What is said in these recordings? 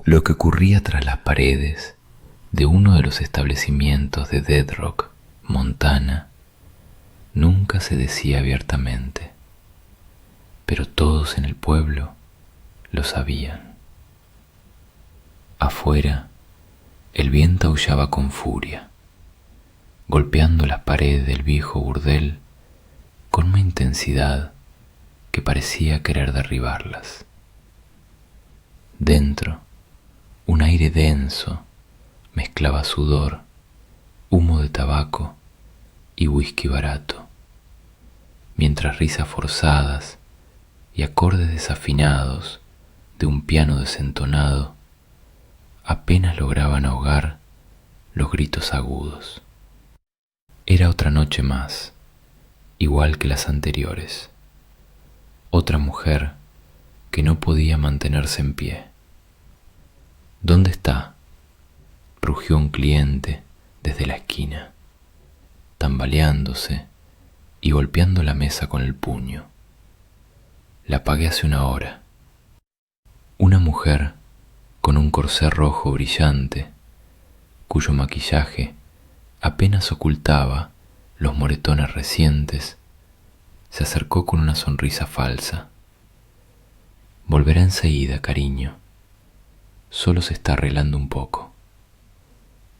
Lo que ocurría tras las paredes de uno de los establecimientos de Dead Rock, Montana, nunca se decía abiertamente, pero todos en el pueblo lo sabían. Afuera, el viento aullaba con furia, golpeando las paredes del viejo burdel con una intensidad que parecía querer derribarlas. Dentro, un aire denso mezclaba sudor, humo de tabaco y whisky barato, mientras risas forzadas y acordes desafinados de un piano desentonado apenas lograban ahogar los gritos agudos. Era otra noche más, igual que las anteriores. Otra mujer que no podía mantenerse en pie. ¿Dónde está?, rugió un cliente desde la esquina, tambaleándose y golpeando la mesa con el puño. La pagué hace una hora. Una mujer con un corsé rojo brillante, cuyo maquillaje apenas ocultaba los moretones recientes, se acercó con una sonrisa falsa. Volverá enseguida, cariño. Solo se está arreglando un poco.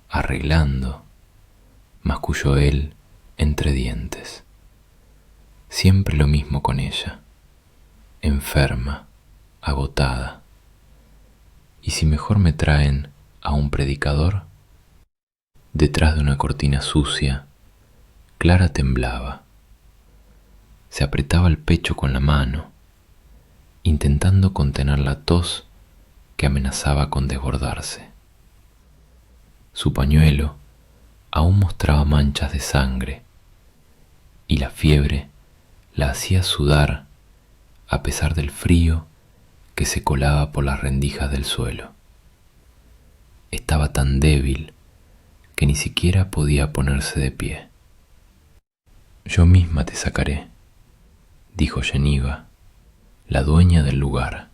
Arreglando, masculló él entre dientes. Siempre lo mismo con ella, enferma, agotada. ¿Y si mejor me traen a un predicador? Detrás de una cortina sucia, Clara temblaba. Se apretaba el pecho con la mano, intentando contener la tos que amenazaba con desbordarse. Su pañuelo aún mostraba manchas de sangre, y la fiebre la hacía sudar a pesar del frío que se colaba por las rendijas del suelo. Estaba tan débil que ni siquiera podía ponerse de pie. Yo misma te sacaré, dijo Geneva, la dueña del lugar,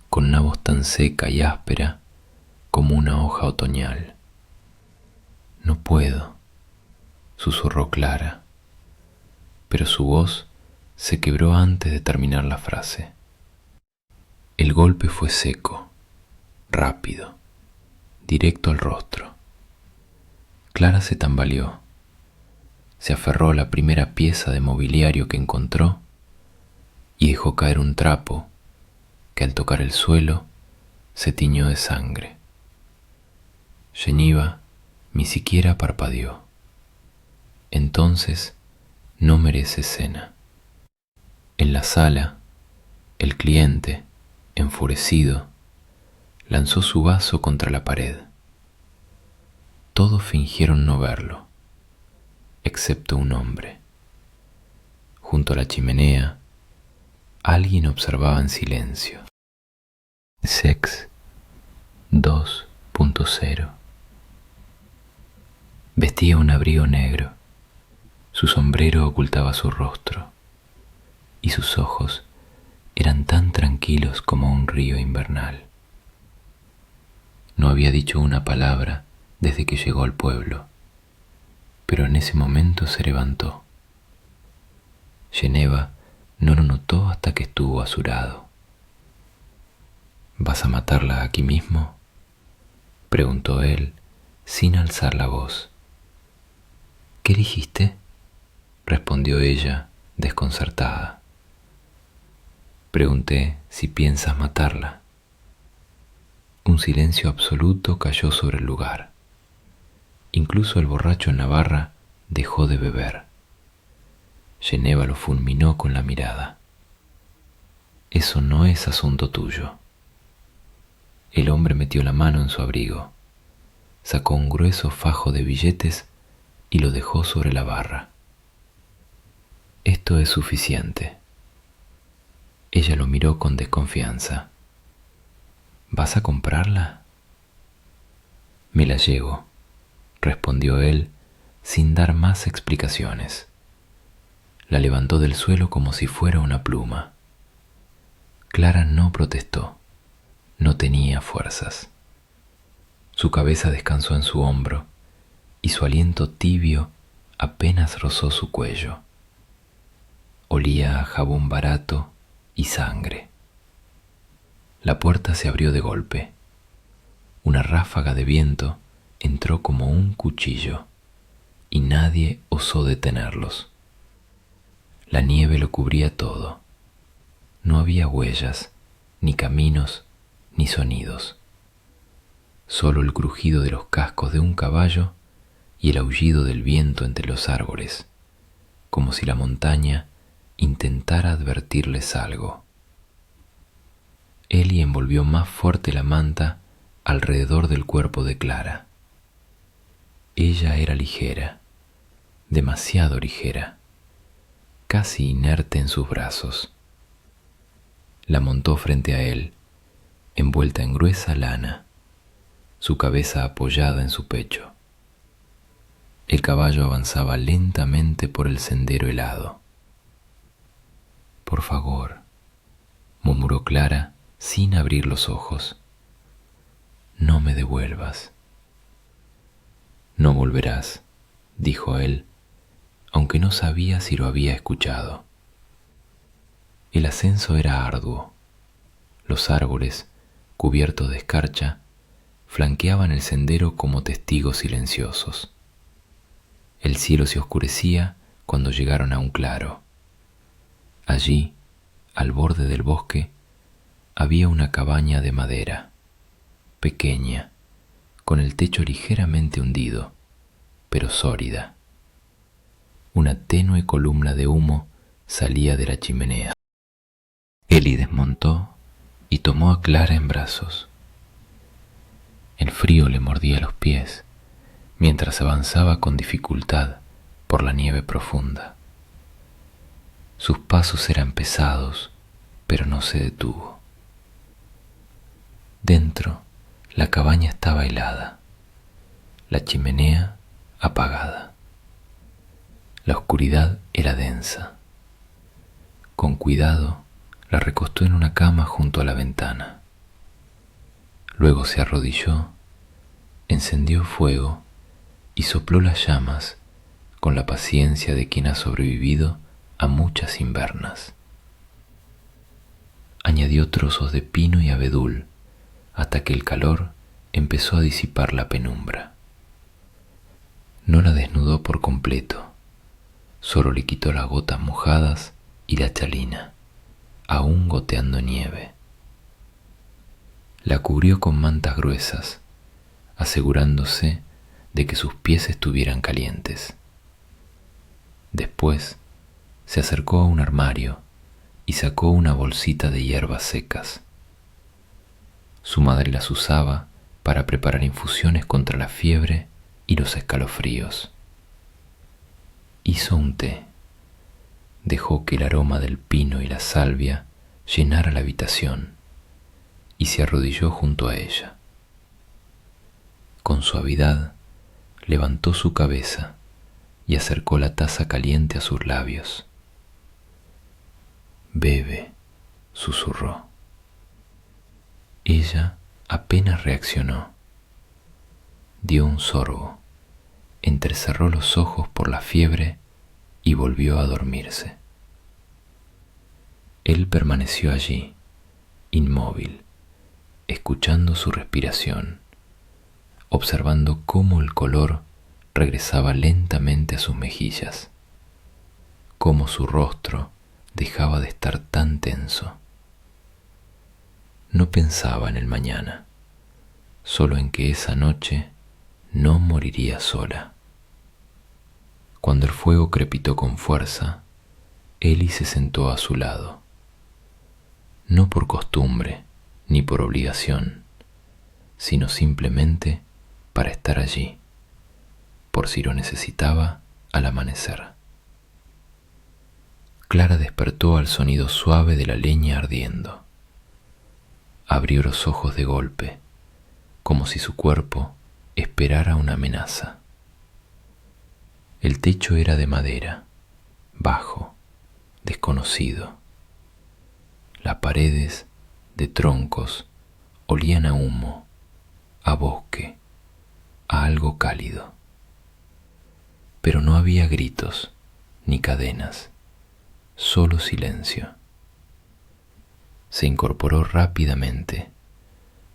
con una voz tan seca y áspera como una hoja otoñal. No puedo, susurró Clara, pero su voz se quebró antes de terminar la frase. El golpe fue seco, rápido, directo al rostro. Clara se tambaleó, se aferró a la primera pieza de mobiliario que encontró y dejó caer un trapo que al tocar el suelo se tiñó de sangre. Geneva ni siquiera parpadeó. Entonces no merece cena. En la sala, el cliente, enfurecido, lanzó su vaso contra la pared. Todos fingieron no verlo, excepto un hombre. Junto a la chimenea, alguien observaba en silencio. Sex 2.0. Vestía un abrigo negro, su sombrero ocultaba su rostro, y sus ojos eran tan tranquilos como un río invernal. No había dicho una palabra desde que llegó al pueblo, pero en ese momento se levantó. Geneva no lo notó hasta que estuvo a su lado. ¿Vas a matarla aquí mismo?, preguntó él sin alzar la voz. ¿Qué dijiste?, respondió ella, desconcertada. Pregunté si piensas matarla. Un silencio absoluto cayó sobre el lugar. Incluso el borracho en la barra dejó de beber. Geneva lo fulminó con la mirada. Eso no es asunto tuyo. El hombre metió la mano en su abrigo, sacó un grueso fajo de billetes y lo dejó sobre la barra. Esto es suficiente. Ella lo miró con desconfianza. ¿Vas a comprarla? Me la llevo, respondió él sin dar más explicaciones. La levantó del suelo como si fuera una pluma. Clara no protestó, no tenía fuerzas. Su cabeza descansó en su hombro y su aliento tibio apenas rozó su cuello. Olía a jabón barato y sangre. La puerta se abrió de golpe. Una ráfaga de viento entró como un cuchillo y nadie osó detenerlos. La nieve lo cubría todo. No había huellas, ni caminos, ni sonidos. Solo el crujido de los cascos de un caballo y el aullido del viento entre los árboles, como si la montaña intentara advertirles algo. Ellie envolvió más fuerte la manta alrededor del cuerpo de Clara. Ella era ligera, demasiado ligera, casi inerte en sus brazos. La montó frente a él, envuelta en gruesa lana, su cabeza apoyada en su pecho. El caballo avanzaba lentamente por el sendero helado. «Por favor», murmuró Clara sin abrir los ojos, «no me devuelvas». «No volverás», dijo él, aunque no sabía si lo había escuchado. El ascenso era arduo. Los árboles, cubiertos de escarcha, flanqueaban el sendero como testigos silenciosos. El cielo se oscurecía cuando llegaron a un claro. Allí, al borde del bosque, había una cabaña de madera, pequeña, con el techo ligeramente hundido, pero sólida. Una tenue columna de humo salía de la chimenea. Ellie desmontó y tomó a Clara en brazos. El frío le mordía los pies mientras avanzaba con dificultad por la nieve profunda. Sus pasos eran pesados, pero no se detuvo. Dentro, la cabaña estaba helada, la chimenea apagada. La oscuridad era densa. Con cuidado, la recostó en una cama junto a la ventana. Luego se arrodilló, encendió fuego y sopló las llamas con la paciencia de quien ha sobrevivido a muchas invernas. Añadió trozos de pino y abedul hasta que el calor empezó a disipar la penumbra. No la desnudó por completo, solo le quitó las gotas mojadas y la chalina, aún goteando nieve. La cubrió con mantas gruesas, asegurándose de que sus pies estuvieran calientes. Después se acercó a un armario y sacó una bolsita de hierbas secas. Su madre las usaba para preparar infusiones contra la fiebre y los escalofríos. Hizo un té. Dejó que el aroma del pino y la salvia llenara la habitación y se arrodilló junto a ella. Con suavidad levantó su cabeza y acercó la taza caliente a sus labios. «Bebe», susurró. Ella apenas reaccionó. Dio un sorbo, entrecerró los ojos por la fiebre y volvió a dormirse. Él permaneció allí, inmóvil, escuchando su respiración, observando cómo el color regresaba lentamente a sus mejillas, cómo su rostro dejaba de estar tan tenso. No pensaba en el mañana, solo en que esa noche no moriría sola. Cuando el fuego crepitó con fuerza, Ellie se sentó a su lado. No por costumbre ni por obligación, sino simplemente para estar allí, por si lo necesitaba al amanecer. Clara despertó al sonido suave de la leña ardiendo. Abrió los ojos de golpe, como si su cuerpo esperara una amenaza. El techo era de madera, bajo, desconocido. Las paredes de troncos olían a humo, a bosque, a algo cálido. Pero no había gritos ni cadenas, solo silencio. Se incorporó rápidamente,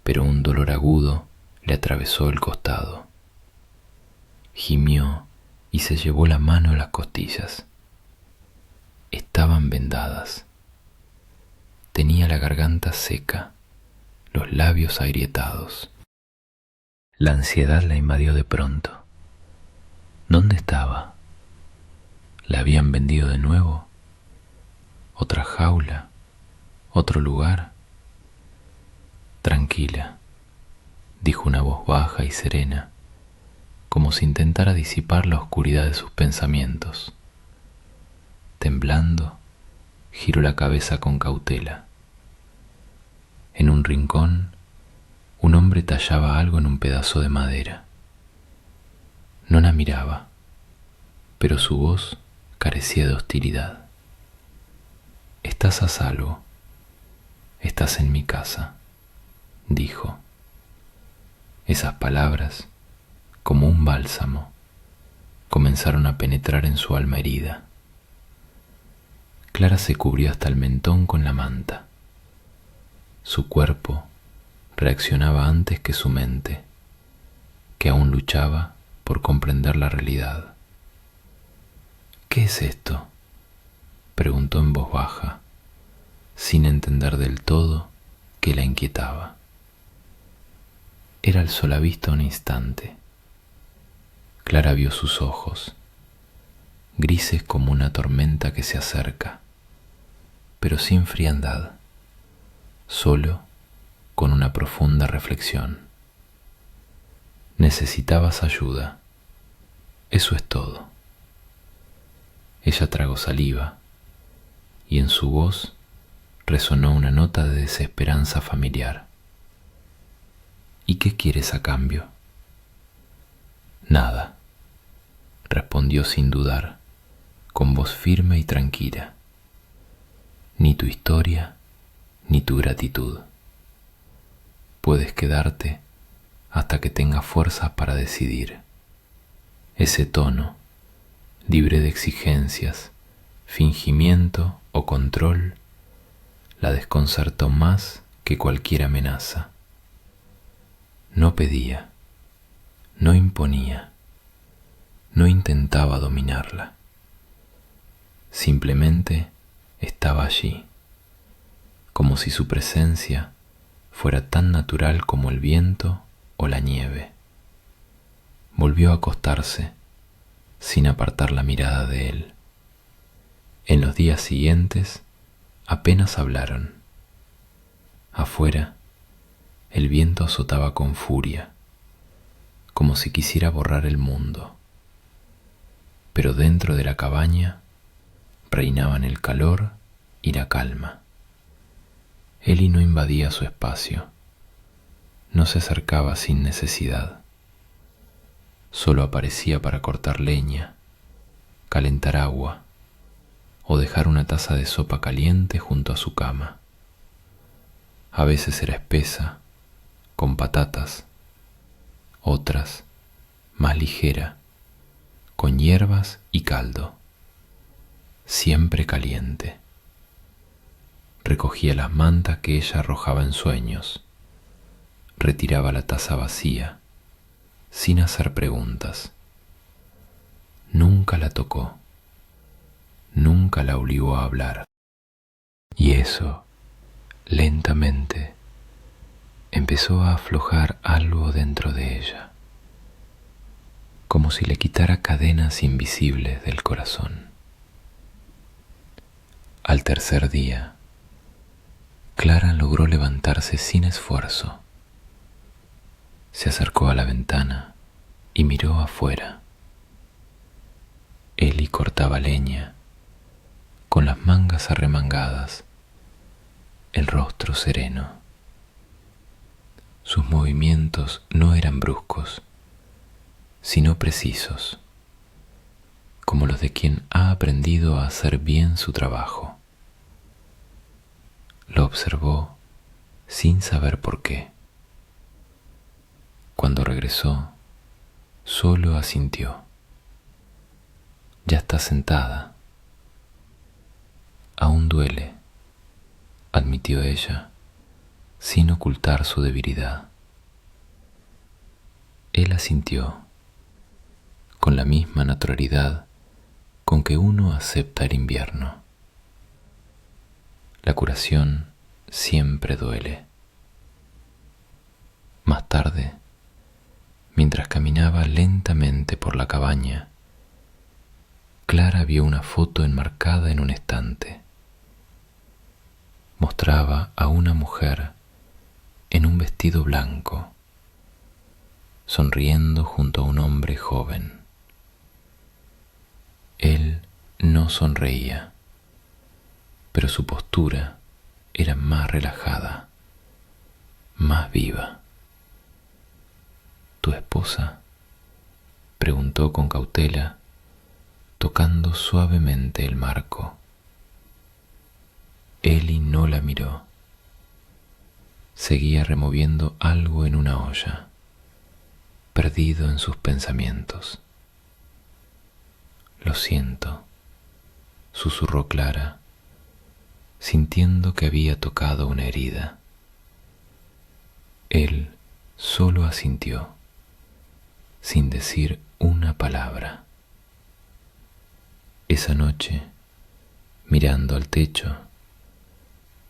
pero un dolor agudo le atravesó el costado. Gimió y se llevó la mano a las costillas. Estaban vendadas. Tenía la garganta seca, los labios agrietados. La ansiedad la invadió de pronto. ¿Dónde estaba? ¿La habían vendido de nuevo? ¿Otra jaula? ¿Otro lugar? Tranquila, dijo una voz baja y serena, como si intentara disipar la oscuridad de sus pensamientos. Temblando, giró la cabeza con cautela. En un rincón, un hombre tallaba algo en un pedazo de madera. No la miraba, pero su voz carecía de hostilidad. «Estás a salvo. Estás en mi casa», dijo. Esas palabras, como un bálsamo, comenzaron a penetrar en su alma herida. Clara se cubrió hasta el mentón con la manta. Su cuerpo reaccionaba antes que su mente, que aún luchaba por comprender la realidad. «¿Qué es esto?», preguntó en voz baja, sin entender del todo qué la inquietaba. Era el sol a vista un instante. Clara vio sus ojos, grises como una tormenta que se acerca, pero sin frialdad, solo con una profunda reflexión. «Necesitabas ayuda, eso es todo». Ella tragó saliva y en su voz resonó una nota de desesperanza familiar. «¿Y qué quieres a cambio?». «Nada», respondió sin dudar, con voz firme y tranquila. «Ni tu historia, ni tu gratitud. Puedes quedarte hasta que tengas fuerzas para decidir». Ese tono, libre de exigencias, fingimiento o control, la desconcertó más que cualquier amenaza. No pedía, no imponía, no intentaba dominarla. Simplemente estaba allí, como si su presencia fuera tan natural como el viento o la nieve. Volvió a acostarse, sin apartar la mirada de él. En los días siguientes apenas hablaron. Afuera, el viento azotaba con furia, como si quisiera borrar el mundo. Pero dentro de la cabaña reinaban el calor y la calma. Eli no invadía su espacio, no se acercaba sin necesidad. Solo aparecía para cortar leña, calentar agua o dejar una taza de sopa caliente junto a su cama. A veces era espesa, con patatas, otras más ligera, con hierbas y caldo, siempre caliente. Recogía las mantas que ella arrojaba en sueños, retiraba la taza vacía, sin hacer preguntas. Nunca la tocó, nunca la obligó a hablar. Y eso, lentamente, empezó a aflojar algo dentro de ella, como si le quitara cadenas invisibles del corazón. Al tercer día, Clara logró levantarse sin esfuerzo. Se acercó a la ventana y miró afuera. Eli cortaba leña, con las mangas arremangadas, el rostro sereno. Sus movimientos no eran bruscos, sino precisos, como los de quien ha aprendido a hacer bien su trabajo. Lo observó sin saber por qué. Cuando regresó, solo asintió. Ya está sentada. Aún duele, admitió ella, sin ocultar su debilidad. Él asintió, con la misma naturalidad con que uno acepta el invierno. La curación siempre duele. Más tarde, mientras caminaba lentamente por la cabaña, Clara vio una foto enmarcada en un estante. Mostraba a una mujer en un vestido blanco, sonriendo junto a un hombre joven. Él no sonreía, pero su postura era más relajada, más viva. ¿Tu esposa?, preguntó con cautela, tocando suavemente el marco. Eli no la miró. Seguía removiendo algo en una olla, perdido en sus pensamientos. Lo siento, susurró Clara, sintiendo que había tocado una herida. Él solo asintió, sin decir una palabra. Esa noche, mirando al techo,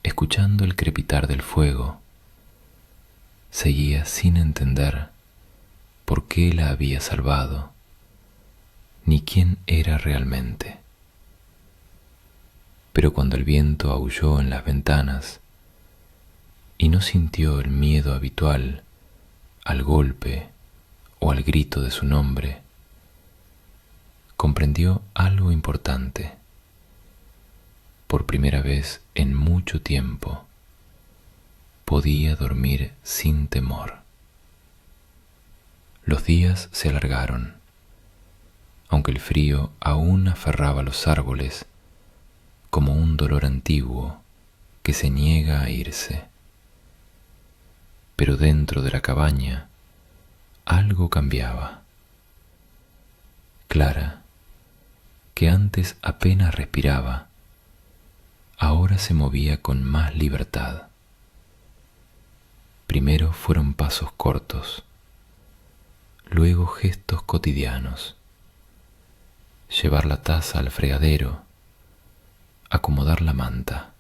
escuchando el crepitar del fuego, seguía sin entender por qué la había salvado, ni quién era realmente. Pero cuando el viento aulló en las ventanas y no sintió el miedo habitual al golpe o al grito de su nombre, comprendió algo importante. Por primera vez en mucho tiempo, podía dormir sin temor. Los días se alargaron, aunque el frío aún aferraba los árboles como un dolor antiguo que se niega a irse. Pero dentro de la cabaña algo cambiaba. Clara, que antes apenas respiraba, ahora se movía con más libertad. Primero fueron pasos cortos, luego gestos cotidianos. Llevar la taza al fregadero, acomodar la manta.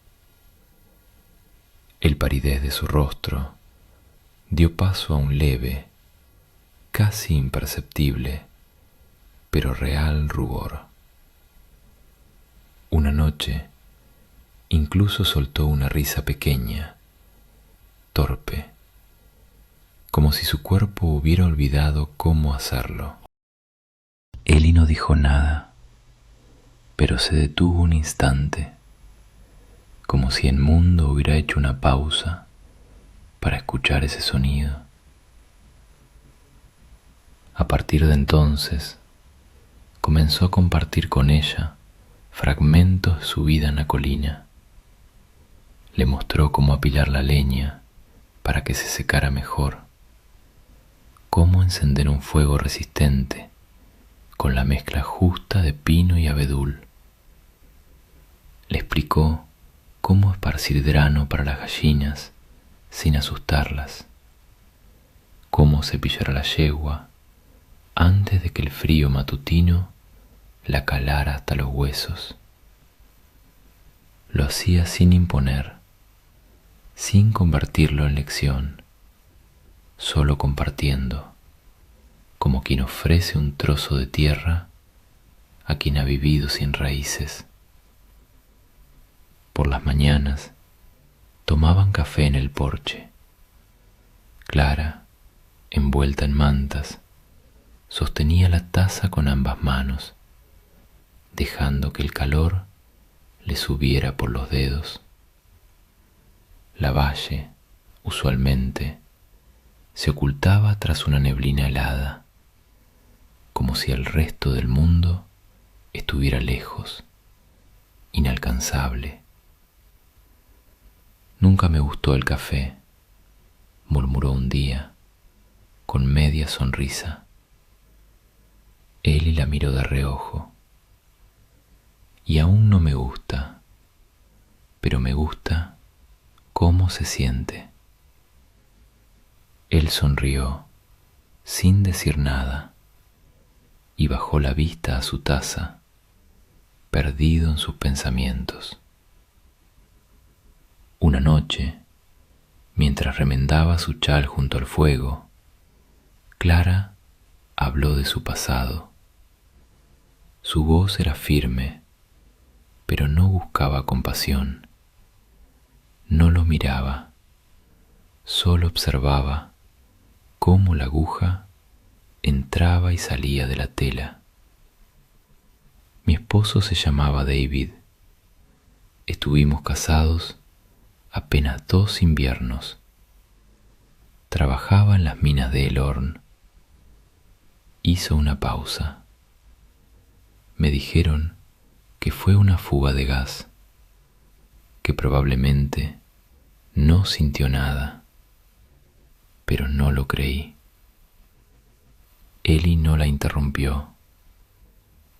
El palidez de su rostro dio paso a un leve, casi imperceptible, pero real rubor. Una noche, incluso soltó una risa pequeña, torpe, como si su cuerpo hubiera olvidado cómo hacerlo. Eli no dijo nada, pero se detuvo un instante, como si el mundo hubiera hecho una pausa para escuchar ese sonido. A partir de entonces, comenzó a compartir con ella fragmentos de su vida en la colina. Le mostró cómo apilar la leña para que se secara mejor, cómo encender un fuego resistente con la mezcla justa de pino y abedul. Le explicó cómo esparcir grano para las gallinas sin asustarlas, cómo cepillar a la yegua antes de que el frío matutino la calara hasta los huesos. Lo hacía sin imponer, sin convertirlo en lección, solo compartiendo, como quien ofrece un trozo de tierra a quien ha vivido sin raíces. Por las mañanas tomaban café en el porche. Clara, envuelta en mantas, sostenía la taza con ambas manos, dejando que el calor le subiera por los dedos. La valle, usualmente, se ocultaba tras una neblina helada, como si el resto del mundo estuviera lejos, inalcanzable. Nunca me gustó el café, murmuró un día, con media sonrisa. Eli la miró de reojo. Y aún no me gusta, pero me gusta cómo se siente. Él sonrió sin decir nada y bajó la vista a su taza, perdido en sus pensamientos. Una noche, mientras remendaba su chal junto al fuego, Clara habló de su pasado. Su voz era firme, pero no buscaba compasión. No lo miraba, solo observaba cómo la aguja entraba y salía de la tela. Mi esposo se llamaba David. Estuvimos casados apenas 2 inviernos. Trabajaba en las minas de Elorn. Hizo una pausa. Me dijeron que fue una fuga de gas, que probablemente no sintió nada, pero no lo creí. Eli no la interrumpió,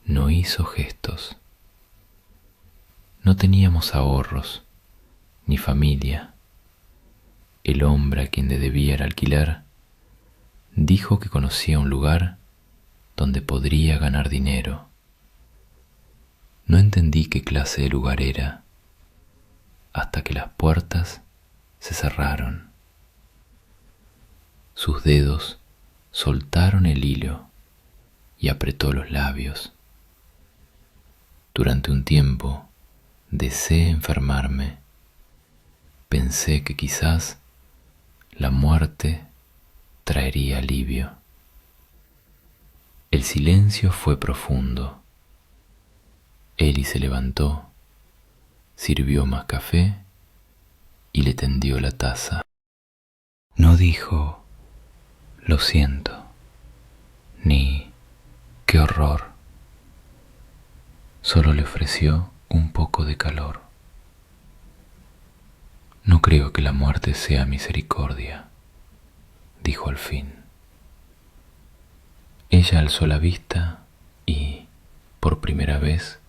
no hizo gestos. No teníamos ahorros, ni familia. El hombre a quien le debía el alquiler dijo que conocía un lugar donde podría ganar dinero. No entendí qué clase de lugar era, hasta que las puertas se cerraron. Sus dedos soltaron el hilo y apretó los labios. Durante un tiempo deseé enfermarme. Pensé que quizás la muerte traería alivio. El silencio fue profundo. Eli se levantó, sirvió más café y le tendió la taza. No dijo, lo siento, ni qué horror. Solo le ofreció un poco de calor. No creo que la muerte sea misericordia, dijo al fin. Ella alzó la vista y, por primera vez,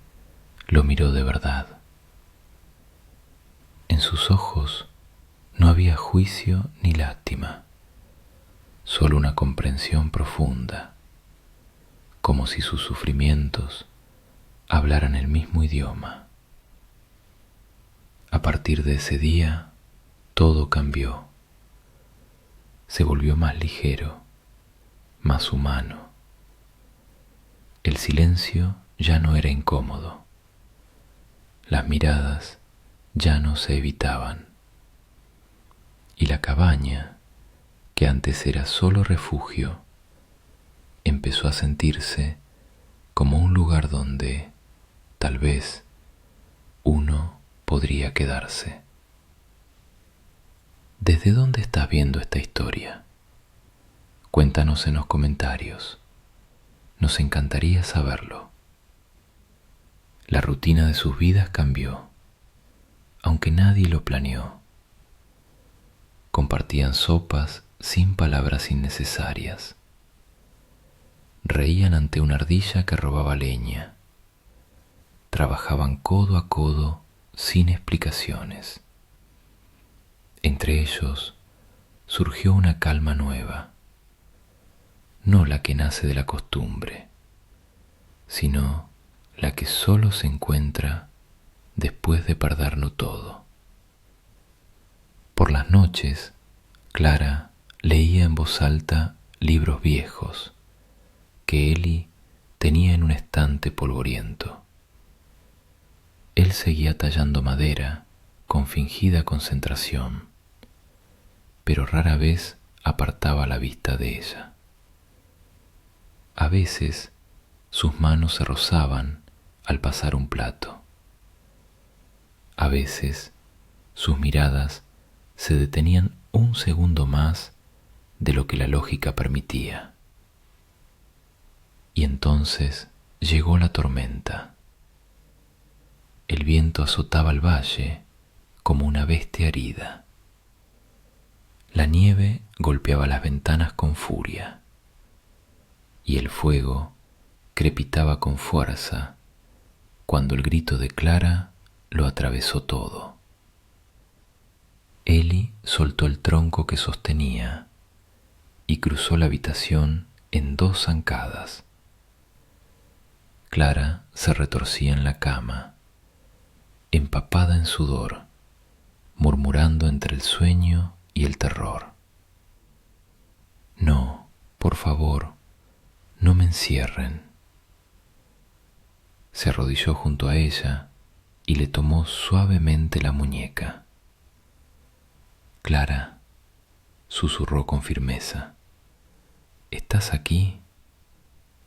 lo miró de verdad. En sus ojos no había juicio ni lástima, solo una comprensión profunda, como si sus sufrimientos hablaran el mismo idioma. A partir de ese día, todo cambió. Se volvió más ligero, más humano. El silencio ya no era incómodo. Las miradas ya no se evitaban. Y la cabaña, que antes era solo refugio, empezó a sentirse como un lugar donde, tal vez, uno podría quedarse. ¿Desde dónde estás viendo esta historia? Cuéntanos en los comentarios. Nos encantaría saberlo. La rutina de sus vidas cambió, aunque nadie lo planeó. Compartían sopas sin palabras innecesarias. Reían ante una ardilla que robaba leña. Trabajaban codo a codo sin explicaciones. Entre ellos surgió una calma nueva, no la que nace de la costumbre, sino la que solo se encuentra después de perderlo todo. Por las noches, Clara leía en voz alta libros viejos que Eli tenía en un estante polvoriento. Él seguía tallando madera con fingida concentración, pero rara vez apartaba la vista de ella. A veces sus manos se rozaban al pasar un plato. A veces sus miradas se detenían un segundo más de lo que la lógica permitía. Y entonces llegó la tormenta. El viento azotaba el valle como una bestia herida. La nieve golpeaba las ventanas con furia y el fuego crepitaba con fuerza cuando el grito de Clara lo atravesó todo. Elly soltó el tronco que sostenía y cruzó la habitación en 2 zancadas. Clara se retorcía en la cama, empapada en sudor, murmurando entre el sueño y el terror. No, por favor, no me encierren. Se arrodilló junto a ella y le tomó suavemente la muñeca. Clara, susurró con firmeza, ¿estás aquí?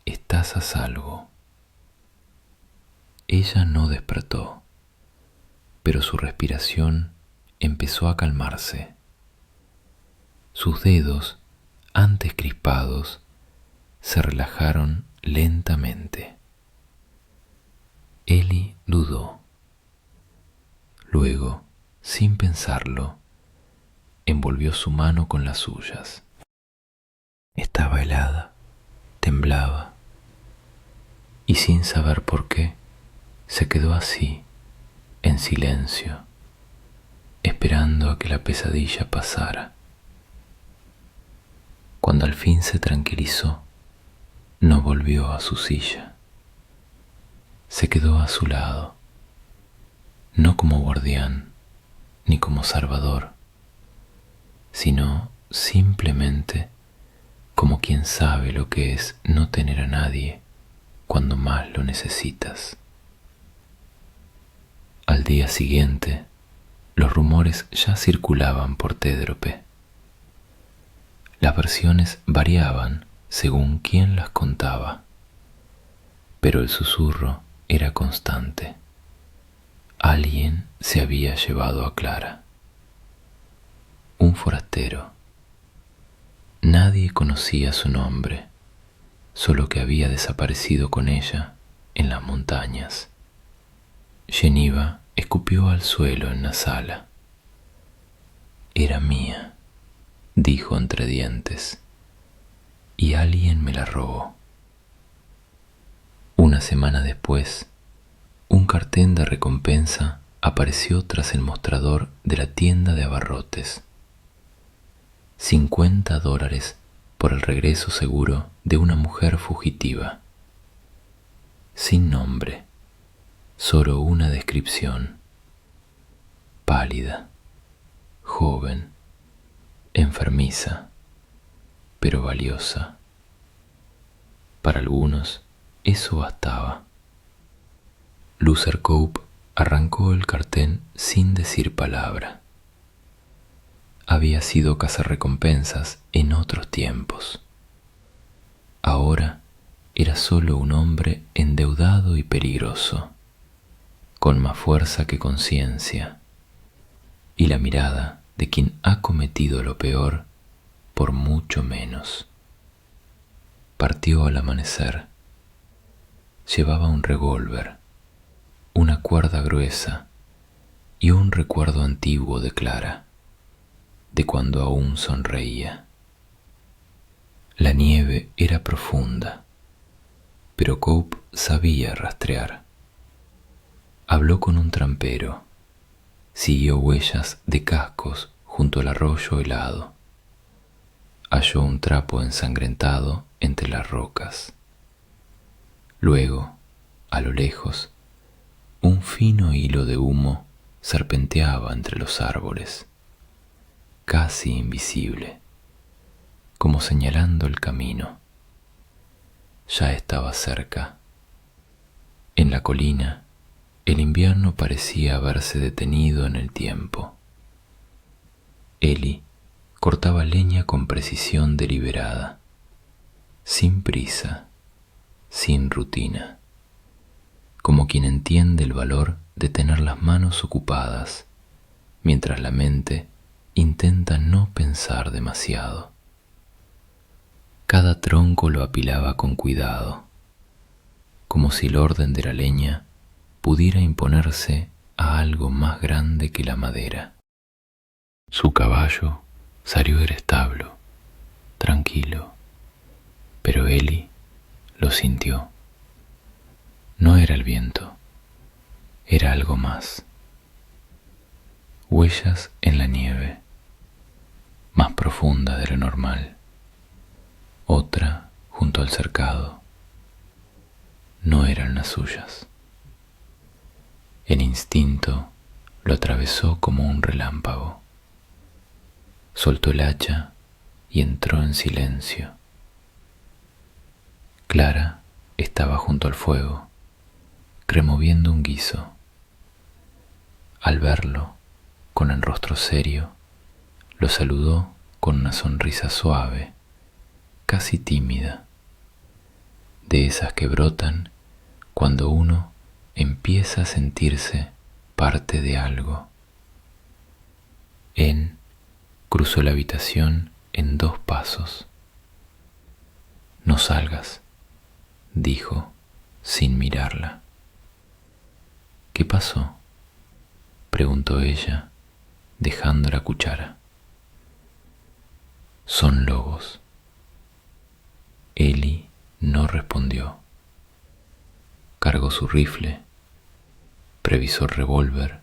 ¿Estás a salvo? Ella no despertó, pero su respiración empezó a calmarse. Sus dedos, antes crispados, se relajaron lentamente. Elly dudó. Luego, sin pensarlo, envolvió su mano con las suyas. Estaba helada, temblaba, y sin saber por qué, se quedó así, en silencio, esperando a que la pesadilla pasara. Cuando al fin se tranquilizó, no volvió a su silla. Se quedó a su lado, no como guardián ni como salvador, sino simplemente como quien sabe lo que es no tener a nadie cuando más lo necesitas. Al día siguiente, los rumores ya circulaban por Tédrope. Las versiones variaban según quién las contaba, pero el susurro era constante. Alguien se había llevado a Clara. Un forastero. Nadie conocía su nombre, solo que había desaparecido con ella en las montañas. Geneva escupió al suelo en la sala. Era mía, dijo entre dientes, y alguien me la robó. Una semana después, un cartel de recompensa apareció tras el mostrador de la tienda de abarrotes. $50 por el regreso seguro de una mujer fugitiva. Sin nombre, solo una descripción. Pálida, joven, enfermiza, pero valiosa. Para algunos, eso bastaba. Luther Cope arrancó el cartel sin decir palabra. Había sido cazarrecompensas en otros tiempos. Ahora era solo un hombre endeudado y peligroso, con más fuerza que conciencia, y la mirada de quien ha cometido lo peor por mucho menos. Partió al amanecer. Llevaba un revólver, una cuerda gruesa y un recuerdo antiguo de Clara, de cuando aún sonreía. La nieve era profunda, pero Cope sabía rastrear. Habló con un trampero, siguió huellas de cascos junto al arroyo helado. Halló un trapo ensangrentado entre las rocas. Luego, a lo lejos, un fino hilo de humo serpenteaba entre los árboles, casi invisible, como señalando el camino. Ya estaba cerca. En la colina, el invierno parecía haberse detenido en el tiempo. Elly cortaba leña con precisión deliberada, sin prisa, sin rutina, como quien entiende el valor de tener las manos ocupadas, mientras la mente intenta no pensar demasiado. Cada tronco lo apilaba con cuidado, como si el orden de la leña pudiera imponerse a algo más grande que la madera. Su caballo Salió del establo, tranquilo, pero Eli lo sintió. No era el viento, era algo más. Huellas en la nieve, más profunda de lo normal. Otra junto al cercado. No eran las suyas. El instinto lo atravesó como un relámpago. Soltó el hacha y entró en silencio. Clara estaba junto al fuego, removiendo un guiso. Al verlo, con el rostro serio, lo saludó con una sonrisa suave, casi tímida, de esas que brotan cuando uno empieza a sentirse parte de algo. Él cruzó la habitación en 2 pasos. «No salgas», dijo sin mirarla. «¿Qué pasó?», preguntó ella, dejando la cuchara. «Son lobos». Eli no respondió. Cargó su rifle, previsó el revólver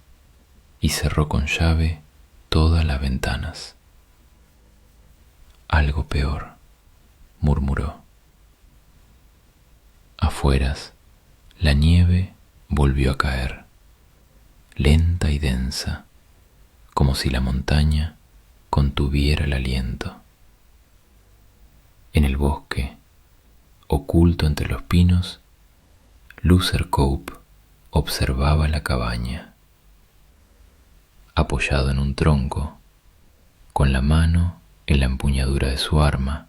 y cerró con llave todas las ventanas. «Algo peor», murmuró. Afueras, la nieve volvió a caer, lenta y densa, como si la montaña contuviera el aliento. En el bosque, oculto entre los pinos, Luther Cope observaba la cabaña. Apoyado en un tronco, con la mano en la empuñadura de su arma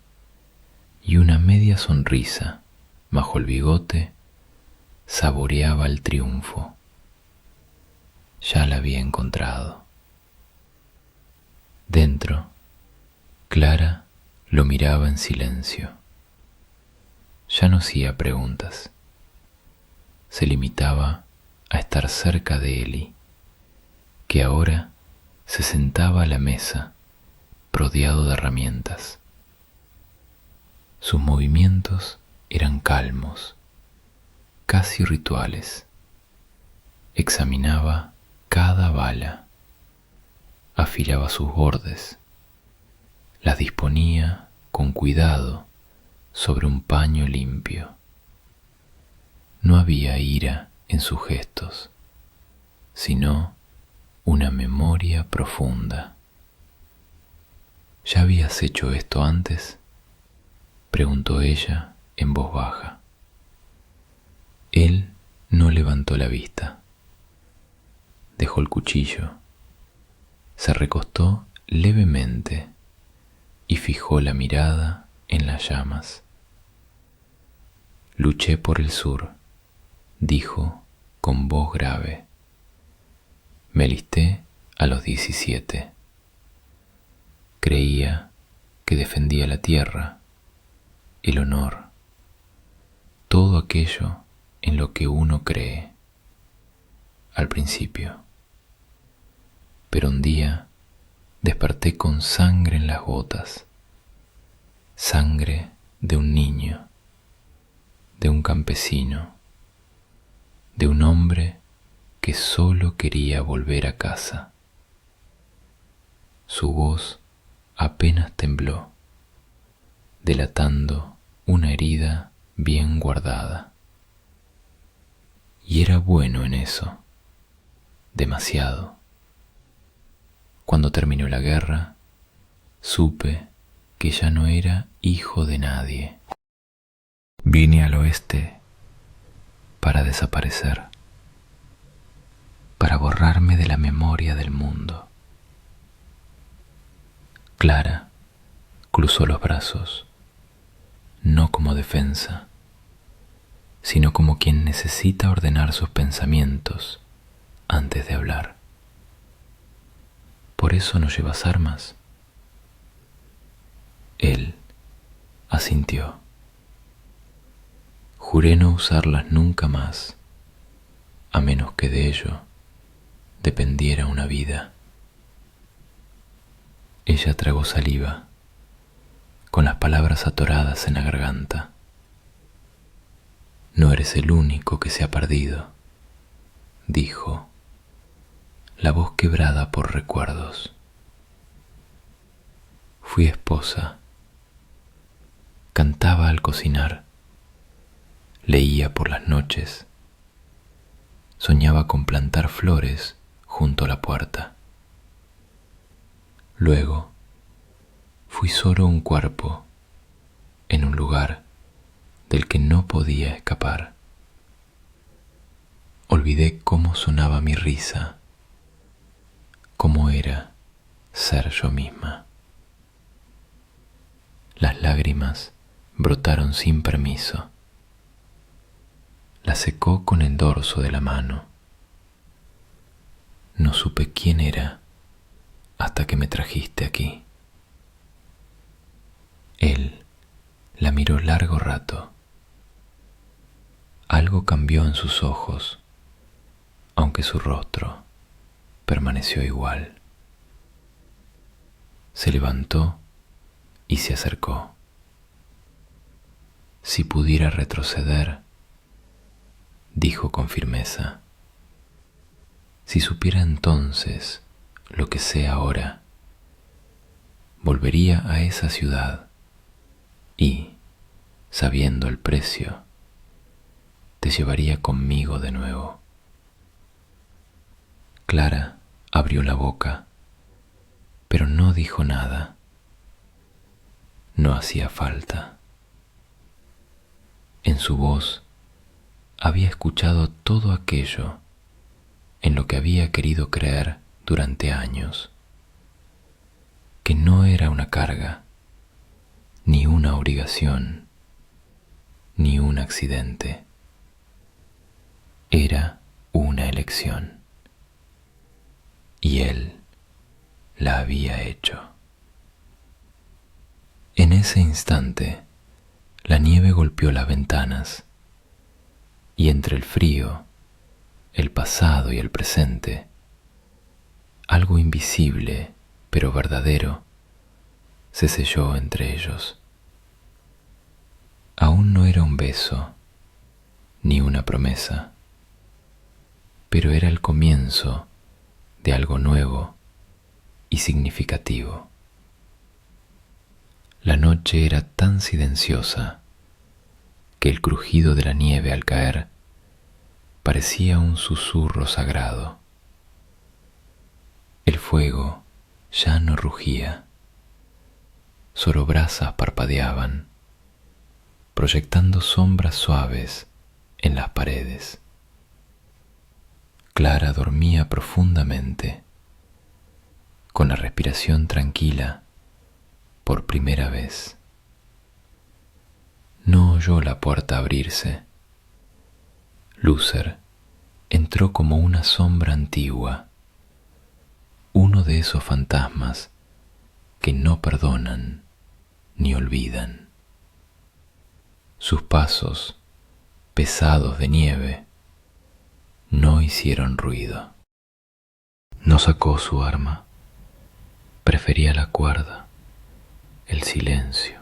y una media sonrisa bajo el bigote, saboreaba el triunfo. Ya la había encontrado. Dentro, Clara lo miraba en silencio. Ya no hacía preguntas. Se limitaba a estar cerca de Eli, que ahora se sentaba a la mesa, rodeado de herramientas. Sus movimientos eran calmos, casi rituales. Examinaba cada bala, afilaba sus bordes, las disponía con cuidado sobre un paño limpio. No había ira en sus gestos, sino una memoria profunda. «¿Ya habías hecho esto antes?», preguntó ella en voz baja. Él no levantó la vista. Dejó el cuchillo, se recostó levemente y fijó la mirada en las llamas. «Luché por el sur», dijo con voz grave. «Me alisté a los 17. Creía que defendía la tierra, el honor, todo aquello en lo que uno cree, al principio. Pero un día desperté con sangre en las botas, sangre de un niño, de un campesino, de un hombre que solo quería volver a casa». Su voz apenas tembló, delatando una herida bien guardada. Y era bueno en eso, demasiado. Cuando terminó la guerra, supe que ya no era hijo de nadie. Vine al oeste para desaparecer, para borrarme de la memoria del mundo. Clara cruzó los brazos, no como defensa, sino como quien necesita ordenar sus pensamientos antes de hablar. ¿Por eso no llevas armas? Él asintió. Juré no usarlas nunca más, a menos que de ello dependiera una vida. Ella tragó saliva, con las palabras atoradas en la garganta. No eres el único que se ha perdido, dijo, la voz quebrada por recuerdos. Fui esposa, cantaba al cocinar, leía por las noches, soñaba con plantar flores junto a la puerta. Luego, fui solo un cuerpo en un lugar del que no podía escapar. Olvidé cómo sonaba mi risa, cómo era ser yo misma. Las lágrimas brotaron sin permiso. La secó con el dorso de la mano. No supe quién era hasta que me trajiste aquí. Él la miró largo rato. Algo cambió en sus ojos, aunque su rostro permaneció igual. Se levantó y se acercó. Si pudiera retroceder, dijo con firmeza, si supiera entonces lo que sé ahora, volvería a esa ciudad y, sabiendo el precio, te llevaría conmigo de nuevo. Clara abrió la boca, pero no dijo nada. No hacía falta. En su voz había escuchado todo aquello en lo que había querido creer durante años, que no era una carga, ni una obligación, ni un accidente. Era una elección, y él la había hecho. En ese instante, la nieve golpeó las ventanas, y entre el frío, el pasado y el presente, algo invisible pero verdadero se selló entre ellos. Aún no era un beso, ni una promesa, pero era el comienzo de algo nuevo y significativo. La noche era tan silenciosa que el crujido de la nieve al caer parecía un susurro sagrado. El fuego ya no rugía, solo brasas parpadeaban, proyectando sombras suaves en las paredes. Clara dormía profundamente, con la respiración tranquila por primera vez. No oyó la puerta abrirse. Luther entró como una sombra antigua, uno de esos fantasmas que no perdonan ni olvidan. Sus pasos, pesados de nieve, no hicieron ruido. No sacó su arma. Prefería la cuerda, el silencio,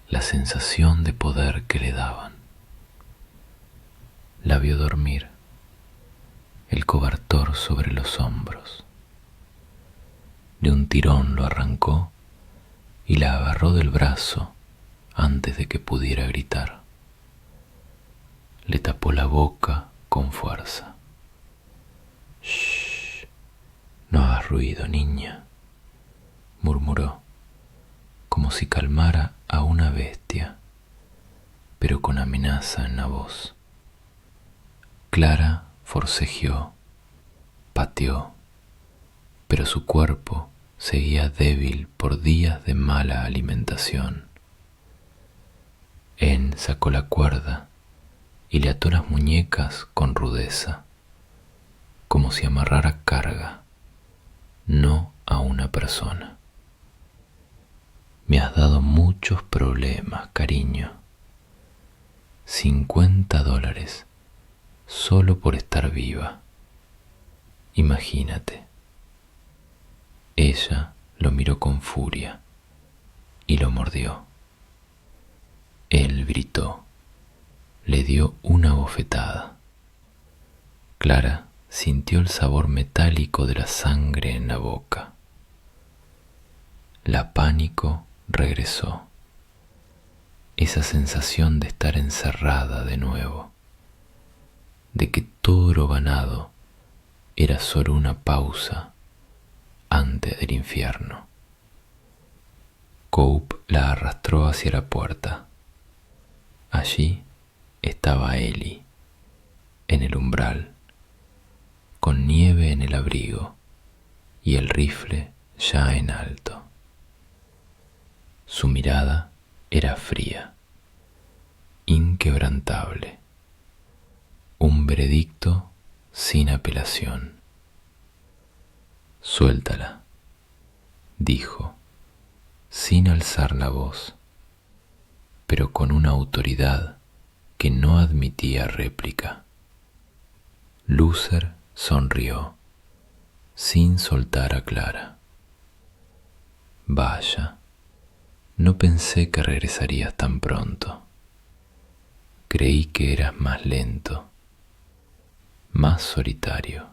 la sensación de poder que le daban. La vio dormir, el cobertor sobre los hombros. De un tirón lo arrancó y la agarró del brazo antes de que pudiera gritar. Le tapó la boca con fuerza. «Shh, no hagas ruido, niña», murmuró, como si calmara a una bestia, pero con amenaza en la voz. Clara forcejeó, pateó, pero su cuerpo seguía débil por días de mala alimentación. Él sacó la cuerda y le ató las muñecas con rudeza, como si amarrara carga, no a una persona. Me has dado muchos problemas, cariño. $50 solo por estar viva. Imagínate. Ella lo miró con furia y lo mordió. Él gritó, le dio una bofetada. Clara sintió el sabor metálico de la sangre en la boca. La pánico regresó. Esa sensación de estar encerrada de nuevo, de que todo lo ganado era solo una pausa antes del infierno. Cope la arrastró hacia la puerta. Allí estaba Ellie, en el umbral, con nieve en el abrigo y el rifle ya en alto. Su mirada era fría, inquebrantable, un veredicto sin apelación. Suéltala, dijo, sin alzar la voz, pero con una autoridad que no admitía réplica. Luther sonrió, sin soltar a Clara. Vaya, no pensé que regresarías tan pronto. Creí que eras más lento, más solitario.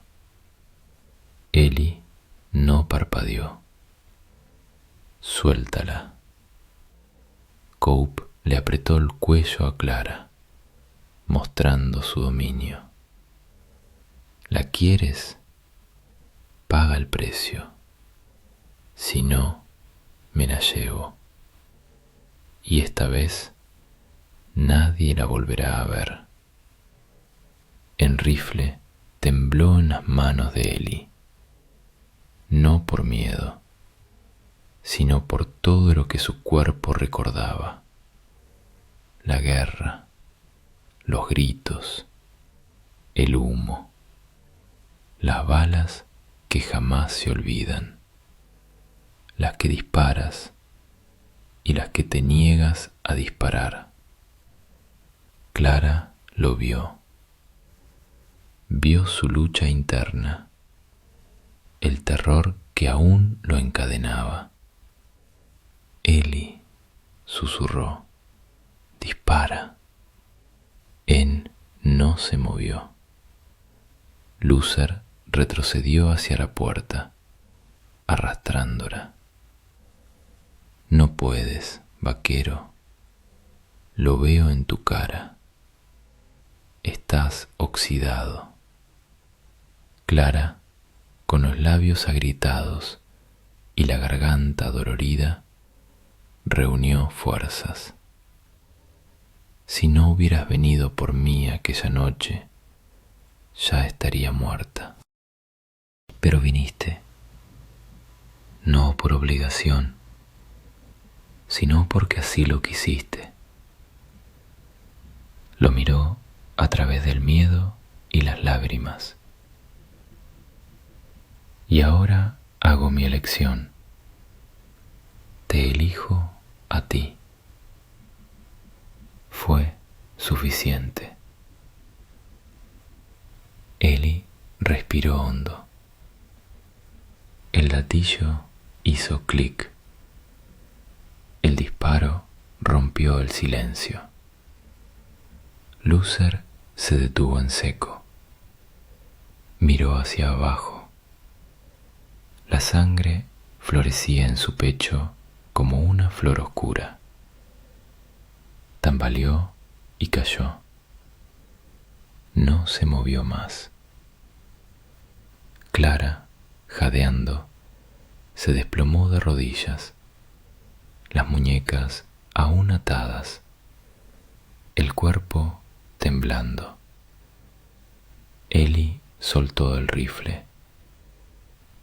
Ellie no parpadeó. Suéltala. Cope le apretó el cuello a Clara, mostrando su dominio. ¿La quieres? Paga el precio. Si no, me la llevo. Y esta vez nadie la volverá a ver. El rifle tembló en las manos de Ellie, no por miedo, sino por todo lo que su cuerpo recordaba. La guerra, los gritos, el humo, las balas que jamás se olvidan, las que disparas y las que te niegas a disparar. Clara lo vio. Vio su lucha interna, el terror que aún lo encadenaba. Ellie susurró, dispara. Él no se movió. Luther retrocedió hacia la puerta, arrastrándola. No puedes, vaquero. Lo veo en tu cara. Estás oxidado. Clara, con los labios agrietados y la garganta dolorida, reunió fuerzas. Si no hubieras venido por mí aquella noche, ya estaría muerta. Pero viniste, no por obligación, sino porque así lo quisiste. Lo miró a través del miedo y las lágrimas. Y ahora hago mi elección. Te elijo a ti. Fue suficiente. Ellie respiró hondo. El gatillo hizo clic. El disparo rompió el silencio. Luther se detuvo en seco. Miró hacia abajo. La sangre florecía en su pecho como una flor oscura. Tambaleó y cayó. No se movió más. Clara, jadeando, se desplomó de rodillas, las muñecas aún atadas, el cuerpo temblando. Ellie soltó el rifle.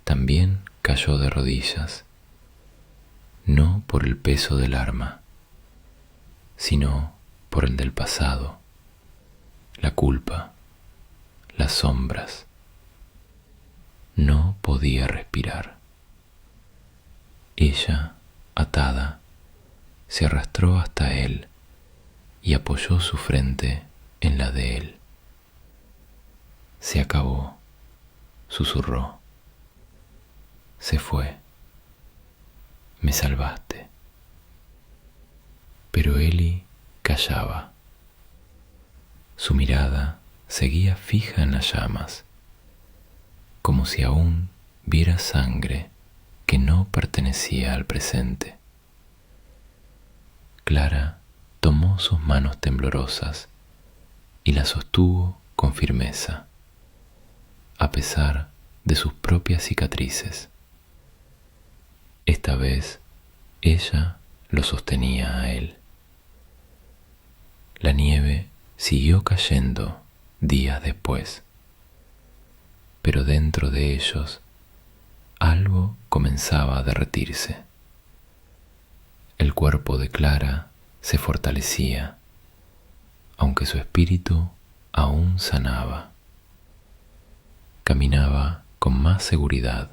También cayó de rodillas, no por el peso del arma, sino por el del pasado, la culpa, las sombras. No podía respirar. Ella, atada, se arrastró hasta él y apoyó su frente en la de él. Se acabó, susurró. Se fue. me salvaste. Pero Eli callaba. Su mirada seguía fija en las llamas, como si aún viera sangre que no pertenecía al presente. Clara tomó sus manos temblorosas y las sostuvo con firmeza, a pesar de sus propias cicatrices. Esta vez ella lo sostenía a él. La nieve siguió cayendo días después, pero dentro de ellos algo comenzaba a derretirse. El cuerpo de Clara se fortalecía, aunque su espíritu aún sanaba. Caminaba con más seguridad,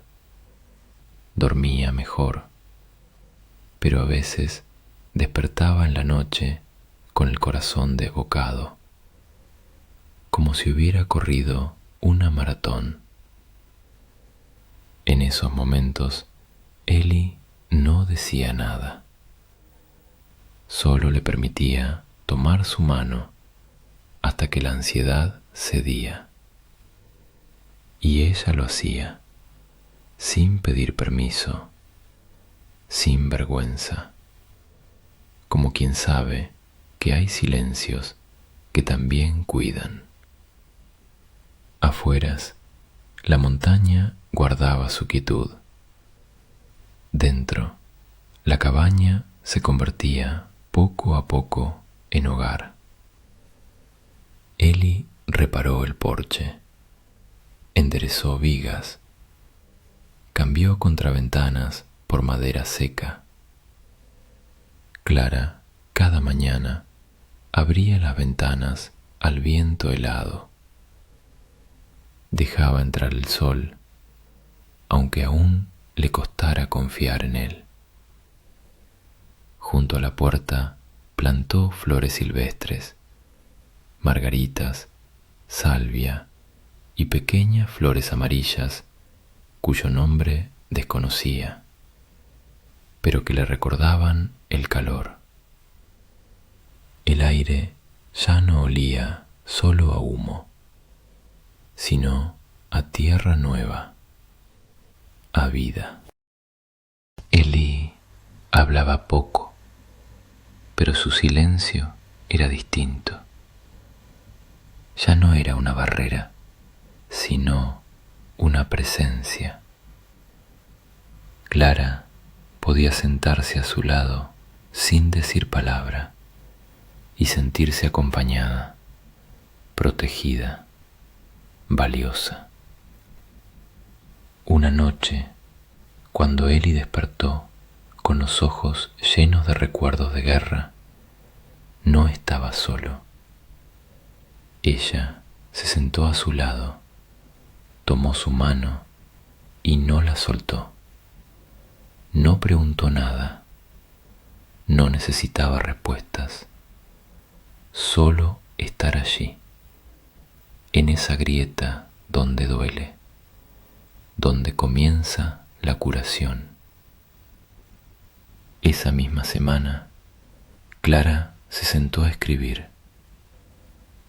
dormía mejor, pero a veces despertaba en la noche con el corazón desbocado, como si hubiera corrido una maratón. En esos momentos, Eli no decía nada. Solo le permitía tomar su mano hasta que la ansiedad cedía. Y ella lo hacía, sin pedir permiso, sin vergüenza, como quien sabe que hay silencios que también cuidan. Afueras, la montaña guardaba su quietud. Dentro, la cabaña se convertía poco a poco en hogar. Eli reparó el porche, enderezó vigas, cambió contraventanas por madera seca. Clara, cada mañana, abría las ventanas al viento helado. Dejaba entrar el sol, aunque aún le costara confiar en él. Junto a la puerta plantó flores silvestres, margaritas, salvia y pequeñas flores amarillas cuyo nombre desconocía, pero que le recordaban el calor. El aire ya no olía solo a humo, sino a tierra nueva, a vida. Eli hablaba poco, pero su silencio era distinto. Ya no era una barrera, sino una presencia. Clara podía sentarse a su lado sin decir palabra y sentirse acompañada, protegida, valiosa. Una noche, cuando Eli despertó con los ojos llenos de recuerdos de guerra, no estaba solo. Ella se sentó a su lado, tomó su mano y no la soltó. No preguntó nada, no necesitaba respuestas, solo estar allí, en esa grieta donde duele, donde comienza la curación. Esa misma semana, Clara se sentó a escribir,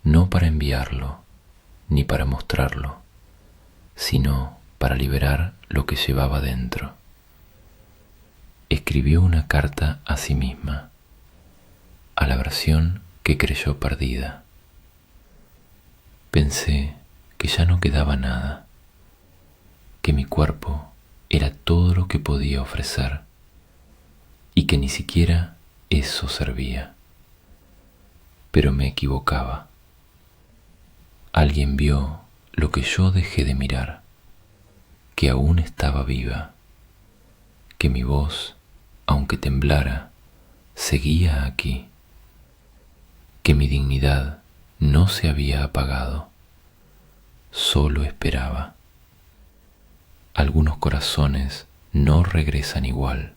no para enviarlo ni para mostrarlo, sino para liberar lo que llevaba dentro. Escribió una carta a sí misma, a la versión que creyó perdida. Pensé que ya no quedaba nada, que mi cuerpo era todo lo que podía ofrecer y que ni siquiera eso servía. Pero me equivocaba. Alguien vio lo que yo dejé de mirar, que aún estaba viva, que mi voz, aunque temblara, seguía aquí, que mi dignidad no se había apagado, solo esperaba. Algunos corazones no regresan igual,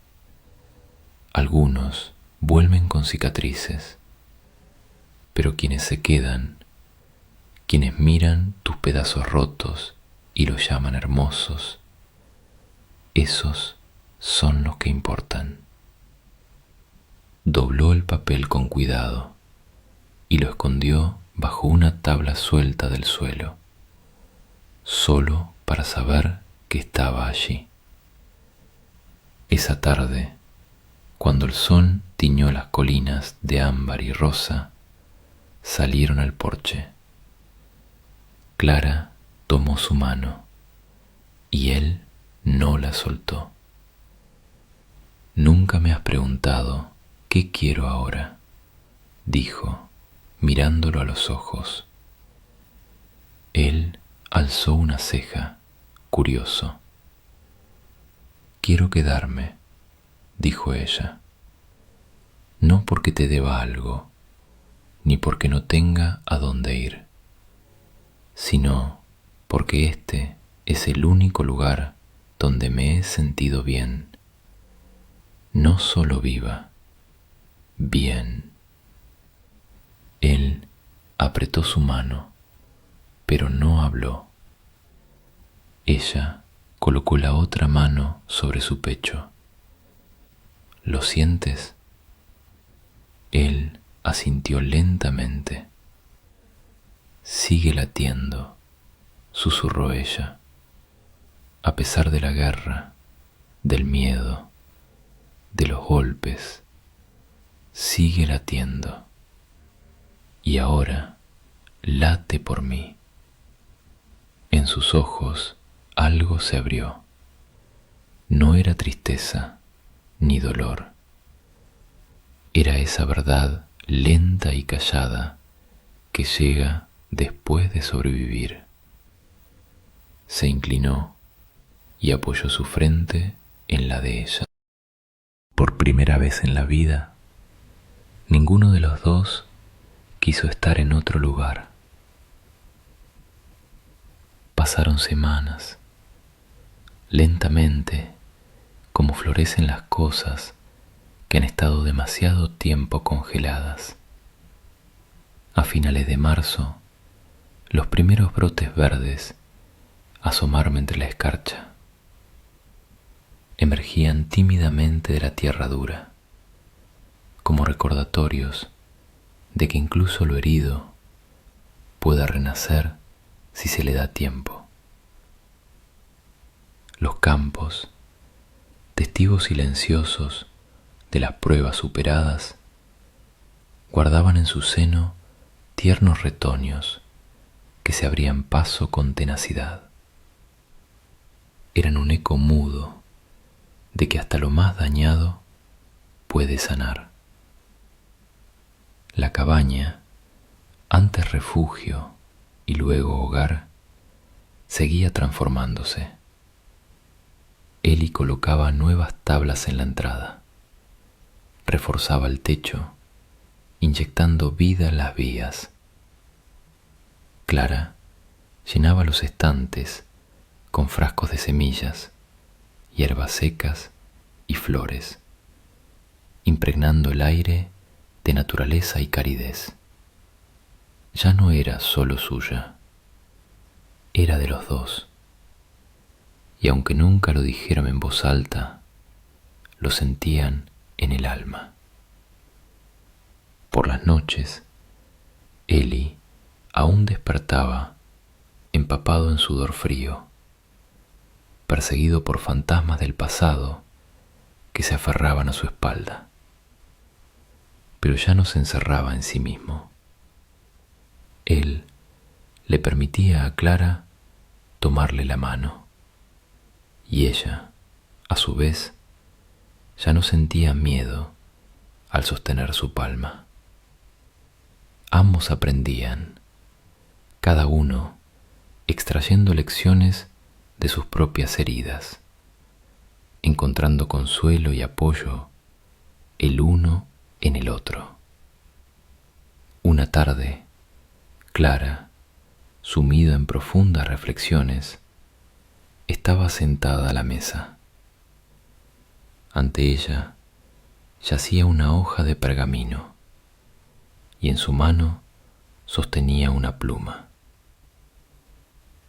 algunos vuelven con cicatrices, pero quienes se quedan, quienes miran tus pedazos rotos y los llaman hermosos, esos son los que importan. Dobló el papel con cuidado y lo escondió bajo una tabla suelta del suelo, solo para saber que estaba allí. Esa tarde, cuando el sol tiñó las colinas de ámbar y rosa, salieron al porche. Clara tomó su mano y él no la soltó. «Nunca me has preguntado qué quiero ahora», dijo, mirándolo a los ojos. Él alzó una ceja, curioso. «Quiero quedarme», dijo ella, «no porque te deba algo, ni porque no tenga a dónde ir, sino porque este es el único lugar donde me he sentido bien. No solo viva, bien». Él apretó su mano, pero no habló. Ella colocó la otra mano sobre su pecho. «¿Lo sientes?». Él asintió lentamente. «Sigue latiendo», susurró ella, «a pesar de la guerra, del miedo, de los golpes. Sigue latiendo. Y ahora late por mí». En sus ojos algo se abrió. No era tristeza ni dolor. Era esa verdad lenta y callada que llega después de sobrevivir. Se inclinó y apoyó su frente en la de ella. Por primera vez en la vida, ninguno de los dos quiso estar en otro lugar. Pasaron semanas, lentamente, como florecen las cosas que han estado demasiado tiempo congeladas. A finales de marzo, los primeros brotes verdes asomaron entre la escarcha. Emergían tímidamente de la tierra dura, como recordatorios de que incluso lo herido pueda renacer si se le da tiempo. Los campos, testigos silenciosos de las pruebas superadas, guardaban en su seno tiernos retoños que se abrían paso con tenacidad. Eran un eco mudo de que hasta lo más dañado puede sanar. La cabaña, antes refugio y luego hogar, seguía transformándose. Eli colocaba nuevas tablas en la entrada, reforzaba el techo, inyectando vida en las vías. Clara llenaba los estantes con frascos de semillas, hierbas secas y flores, impregnando el aire de naturaleza y caridez. Ya no era solo suya, era de los dos. Y aunque nunca lo dijeron en voz alta, lo sentían en el alma. Por las noches, Eli aún despertaba empapado en sudor frío, perseguido por fantasmas del pasado que se aferraban a su espalda. Pero ya no se encerraba en sí mismo. Él le permitía a Clara tomarle la mano, y ella, a su vez, ya no sentía miedo al sostener su palma. Ambos aprendían, cada uno extrayendo lecciones de sus propias heridas, encontrando consuelo y apoyo el uno en el otro. Una tarde, Clara, sumida en profundas reflexiones, estaba sentada a la mesa. Ante ella yacía una hoja de pergamino y en su mano sostenía una pluma.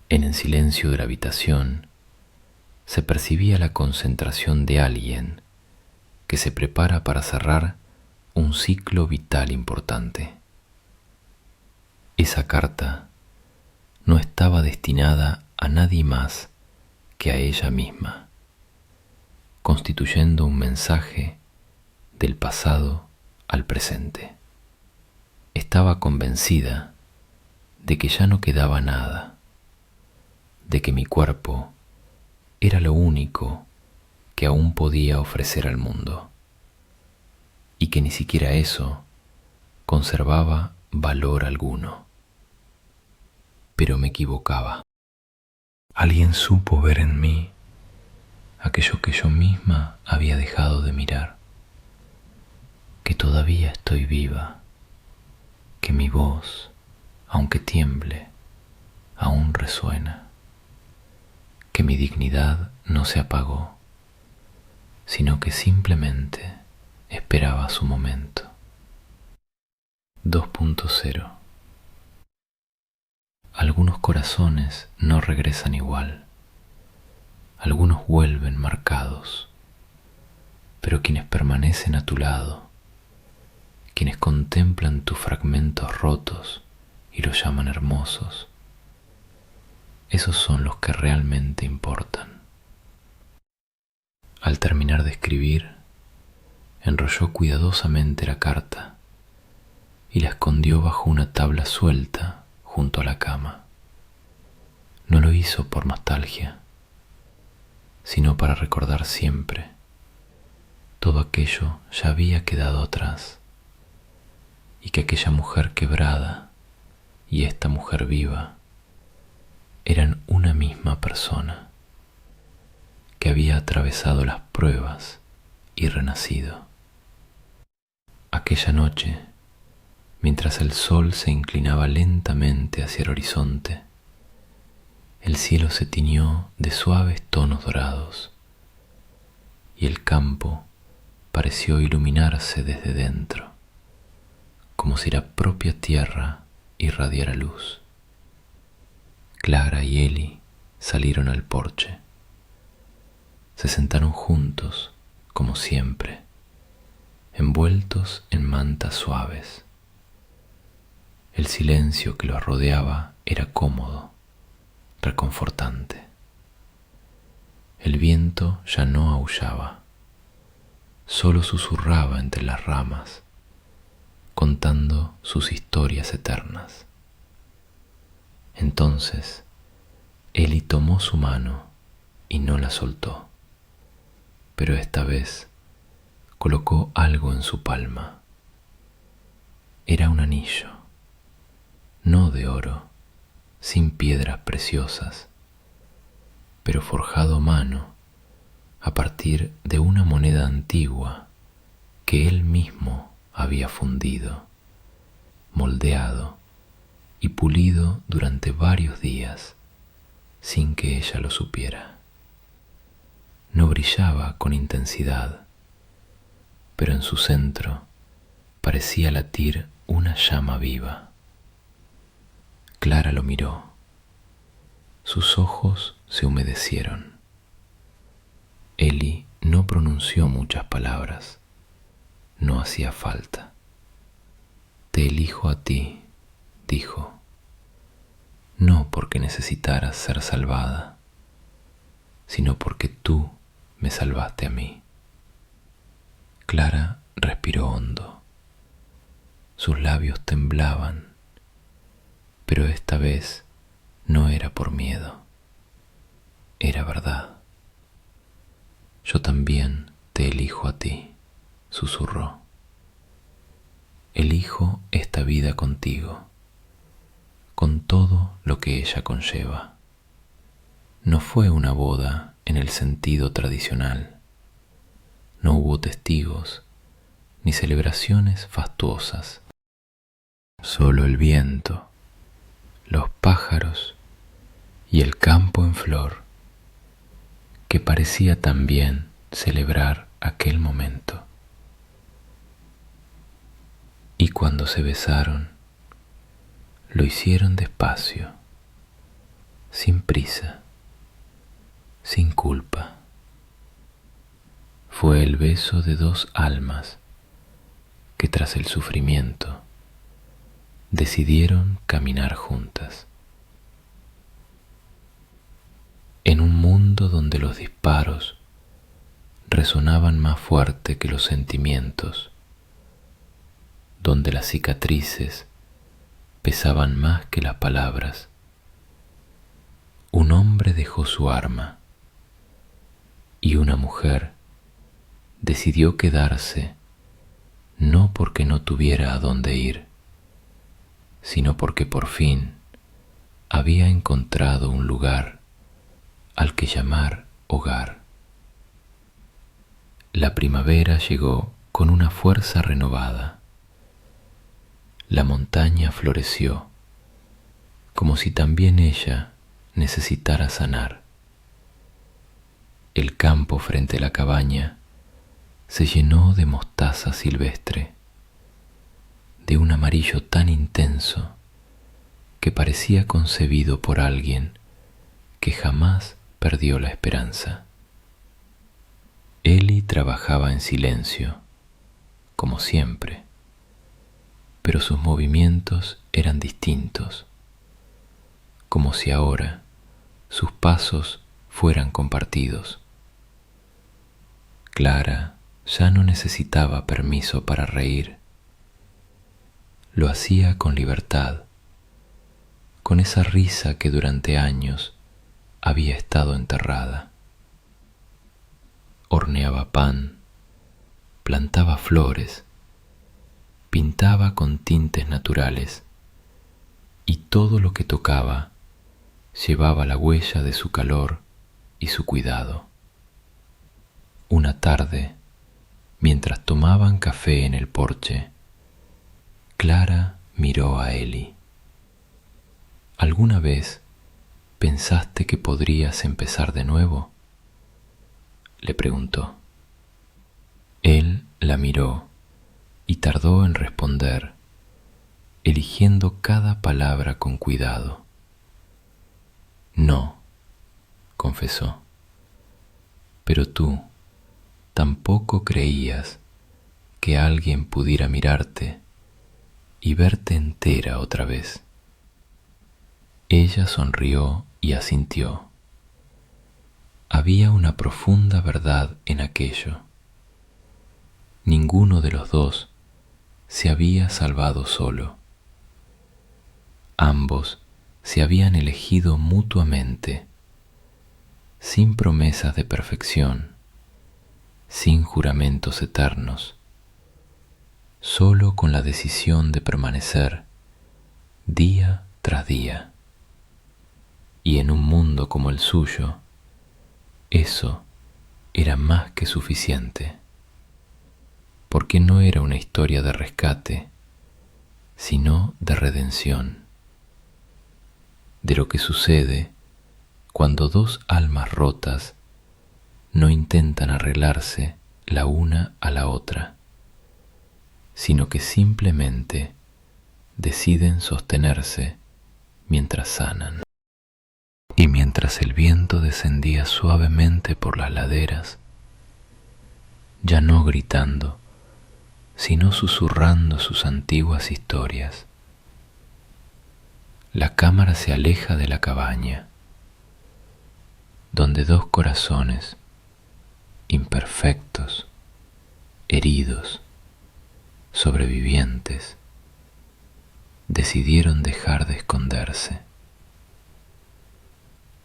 En el silencio de la habitación, se percibía la concentración de alguien que se prepara para cerrar un ciclo vital importante. Esa carta no estaba destinada a nadie más que a ella misma, constituyendo un mensaje del pasado al presente. Estaba convencida de que ya no quedaba nada, de que mi cuerpo era lo único que aún podía ofrecer al mundo, y que ni siquiera eso conservaba valor alguno. Pero me equivocaba. Alguien supo ver en mí aquello que yo misma había dejado de mirar, que todavía estoy viva, que mi voz, aunque tiemble, aún resuena, que mi dignidad no se apagó, sino que simplemente esperaba su momento. 2.0. Algunos corazones no regresan igual, algunos vuelven marcados, pero quienes permanecen a tu lado, quienes contemplan tus fragmentos rotos y los llaman hermosos, esos son los que realmente importan. Al terminar de escribir, enrolló cuidadosamente la carta y la escondió bajo una tabla suelta junto a la cama. No lo hizo por nostalgia, sino para recordar siempre todo aquello ya había quedado atrás, y que aquella mujer quebrada y esta mujer viva eran una misma persona, que había atravesado las pruebas y renacido. Aquella noche, mientras el sol se inclinaba lentamente hacia el horizonte, el cielo se tiñó de suaves tonos dorados y el campo pareció iluminarse desde dentro, como si la propia tierra irradiara luz. Clara y Eli salieron al porche. Se sentaron juntos, como siempre, envueltos en mantas suaves. El silencio que los rodeaba era cómodo, reconfortante. El viento ya no aullaba, solo susurraba entre las ramas, contando sus historias eternas. Entonces, Eli tomó su mano y no la soltó, pero esta vez colocó algo en su palma. Era un anillo, no de oro, sin piedras preciosas, pero forjado a mano a partir de una moneda antigua que él mismo había fundido, moldeado y pulido durante varios días sin que ella lo supiera. No brillaba con intensidad, pero en su centro parecía latir una llama viva. Clara lo miró. Sus ojos se humedecieron. Eli no pronunció muchas palabras. No hacía falta. Te elijo a ti, dijo, no porque necesitaras ser salvada, sino porque tú me salvaste a mí. Clara respiró hondo. Sus labios temblaban, pero esta vez no era por miedo, era verdad. Yo también te elijo a ti, susurró. Elijo esta vida contigo, con todo lo que ella conlleva. No fue una boda en el sentido tradicional. No hubo testigos ni celebraciones fastuosas. Solo el viento, los pájaros y el campo en flor, que parecía también celebrar aquel momento. Y cuando se besaron, lo hicieron despacio, sin prisa, sin culpa. Fue el beso de dos almas que tras el sufrimiento decidieron caminar juntas. En un mundo donde los disparos resonaban más fuerte que los sentimientos, donde las cicatrices pesaban más que las palabras, un hombre dejó su arma y una mujer decidió quedarse, no porque no tuviera a dónde ir, sino porque por fin había encontrado un lugar al que llamar hogar. La primavera llegó con una fuerza renovada. La montaña floreció, como si también ella necesitara sanar. El campo frente a la cabaña se llenó de mostaza silvestre, de un amarillo tan intenso que parecía concebido por alguien que jamás perdió la esperanza. Eli trabajaba en silencio, como siempre, pero sus movimientos eran distintos, como si ahora sus pasos fueran compartidos. Clara ya no necesitaba permiso para reír. Lo hacía con libertad, con esa risa que durante años había estado enterrada. Horneaba pan, plantaba flores, pintaba con tintes naturales, y todo lo que tocaba llevaba la huella de su calor y su cuidado. Una tarde, mientras tomaban café en el porche, Clara miró a Eli. ¿Alguna vez pensaste que podrías empezar de nuevo?, le preguntó. Él la miró y tardó en responder, eligiendo cada palabra con cuidado. No, confesó, pero tú tampoco creías que alguien pudiera mirarte y verte entera otra vez. Ella sonrió y asintió. Había una profunda verdad en aquello. Ninguno de los dos se había salvado solo. Ambos se habían elegido mutuamente, sin promesas de perfección, sin juramentos eternos, solo con la decisión de permanecer día tras día. Y en un mundo como el suyo, eso era más que suficiente, porque no era una historia de rescate, sino de redención, de lo que sucede cuando dos almas rotas no intentan arreglarse la una a la otra, sino que simplemente deciden sostenerse mientras sanan. Y mientras el viento descendía suavemente por las laderas, ya no gritando, sino susurrando sus antiguas historias, la cámara se aleja de la cabaña, donde dos corazones, imperfectos, heridos, sobrevivientes, decidieron dejar de esconderse.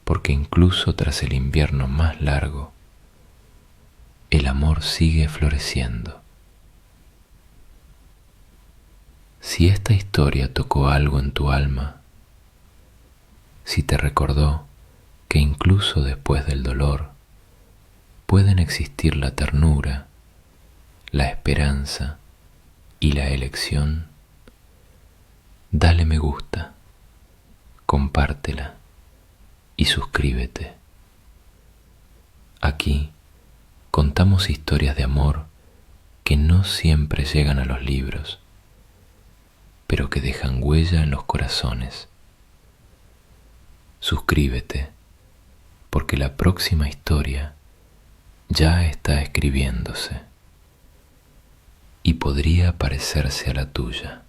Porque incluso tras el invierno más largo, el amor sigue floreciendo. Si esta historia tocó algo en tu alma, si te recordó que incluso después del dolor pueden existir la ternura, la esperanza y la elección, dale me gusta, compártela y suscríbete. Aquí contamos historias de amor que no siempre llegan a los libros, pero que dejan huella en los corazones. Suscríbete porque la próxima historia ya está escribiéndose y podría parecerse a la tuya.